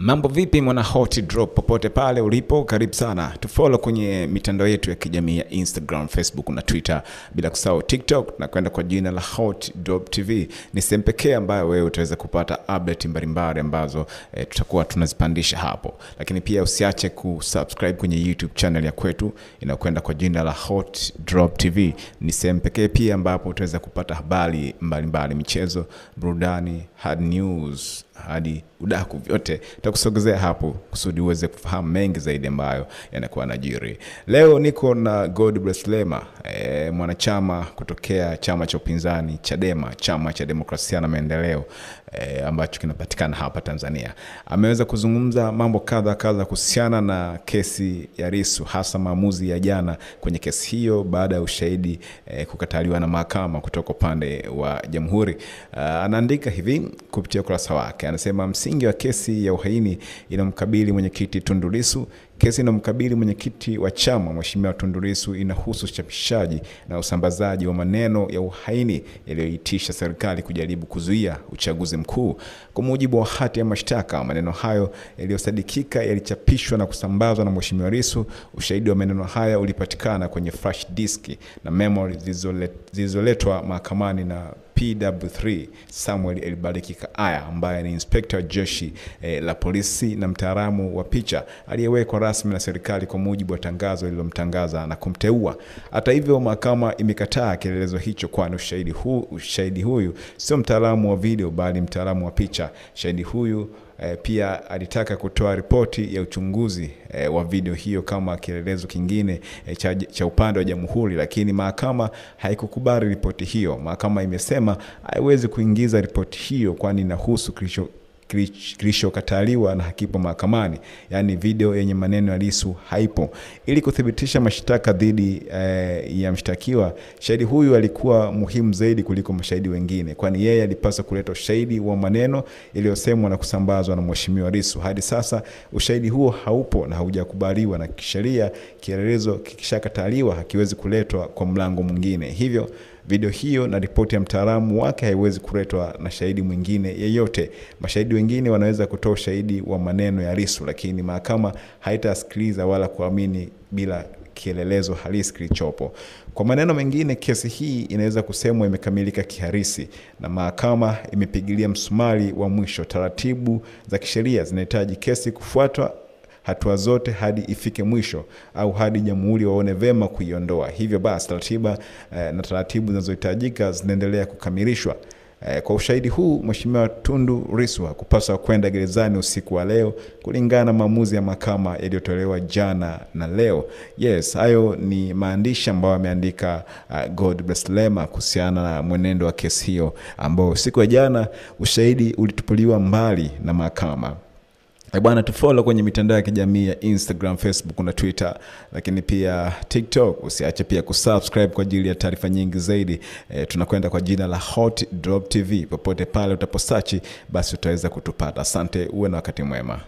Mambo vipi mwana Hot Drop popote pale ulipo, karibu sana. Tufollow kwenye mitandao yetu ya kijamii ya Instagram, Facebook na Twitter, bila kusahau TikTok na kwenda kwa jina la Hot Drop TV. Ni sehemu pekee ambayo wewe utaweza kupata update mbalimbali ambazo tutakuwa tunazipandisha hapo. Lakini pia usiache kusubscribe kwenye YouTube channel ya kwetu inayokwenda kwa jina la Hot Drop TV. Ni sehemu pekee pia ambapo utaweza kupata habari mbalimbali, michezo, burudani, hard news, hadi udaku, vyote tutakusogezea hapo kusudi uweze kufahamu mengi zaidi ambayo yanakuwa yanajiri. Leo niko na Godbless Lema, mwanachama kutokea chama cha upinzani Chadema, chama cha demokrasia na maendeleo, ambacho kinapatikana hapa Tanzania. Ameweza kuzungumza mambo kadha kuhusiana na kesi ya Lissu, hasa maamuzi ya jana kwenye kesi hiyo baada ya ushahidi kukataliwa na mahakama kutoka upande wa Jamhuri. Anaandika hivi kupitia ukurasa wake. Anasema msingi wa kesi ya uhaini inamkabili mwenyekiti Tundu Lissu. Kesi inamkabili mwenyekiti wa chama Mheshimiwa Tundu Lissu inahusu uchapishaji na usambazaji wa maneno ya uhaini yaliyoitisha serikali kujaribu kuzuia uchaguzi mkuu. Kwa mujibu wa hati ya mashtaka, maneno hayo yaliyosadikika yalichapishwa na kusambazwa na Mheshimiwa Lissu. Ushahidi wa maneno haya ulipatikana kwenye flash disk na memory zilizoletwa mahakamani na PW3 Samuel Elibariki Kaaya, ambaye ni inspector wa jeshi la polisi na mtaalamu wa picha aliyewekwa rasmi na serikali kwa mujibu wa tangazo lililomtangaza na kumteua. Hata hivyo, mahakama imekataa kielelezo hicho, kwani ushahidi huyu sio mtaalamu wa video bali mtaalamu wa picha. Shahidi huyu pia alitaka kutoa ripoti ya uchunguzi wa video hiyo kama kielelezo kingine cha upande wa Jamhuri, lakini mahakama haikukubali ripoti hiyo. Mahakama imesema haiwezi kuingiza ripoti hiyo kwani inahusu kilichokataliwa na hakipo mahakamani, yani video yenye maneno ya Lissu haipo. Ili kuthibitisha mashtaka dhidi ya mshtakiwa, shahidi huyu alikuwa muhimu zaidi kuliko mashahidi wengine, kwani yeye alipaswa kuleta ushahidi wa maneno yaliyosemwa na kusambazwa na Mheshimiwa Lissu. Hadi sasa ushahidi huo haupo na haujakubaliwa na kisheria. Kielelezo kikishakataliwa hakiwezi kuletwa kwa mlango mwingine. Hivyo video hiyo na ripoti ya mtaalamu wake haiwezi kuletwa na shahidi mwingine yeyote. Mashahidi wengine wanaweza kutoa ushahidi wa maneno ya Lissu, lakini mahakama haitasikiliza wala kuamini bila kielelezo halisi kilichopo. Kwa maneno mengine, kesi hii inaweza kusemwa imekamilika kihalisi na mahakama imepigilia msumari wa mwisho. Taratibu za kisheria zinahitaji kesi kufuatwa hatua zote hadi ifike mwisho au hadi Jamhuri waone vema kuiondoa. Hivyo basi taratibu zinazohitajika zinaendelea kukamilishwa. Kwa ushahidi huu, Mheshimiwa Tundu Lissu hakupaswa kwenda gerezani usiku wa leo kulingana na maamuzi ya mahakama yaliyotolewa jana na leo. Yes, hayo ni maandishi ambayo ameandika Godbless Lema kuhusiana na mwenendo wa kesi hiyo, ambao siku ya jana ushahidi ulitupuliwa mbali na mahakama. Bwana, tufollow kwenye mitandao ya kijamii ya Instagram, Facebook na Twitter, lakini pia TikTok. Usiache pia kusubscribe kwa ajili ya taarifa nyingi zaidi. Tunakwenda kwa jina la Hot Drop TV. Popote pale utaposearch basi utaweza kutupata. Asante, uwe na wakati mwema.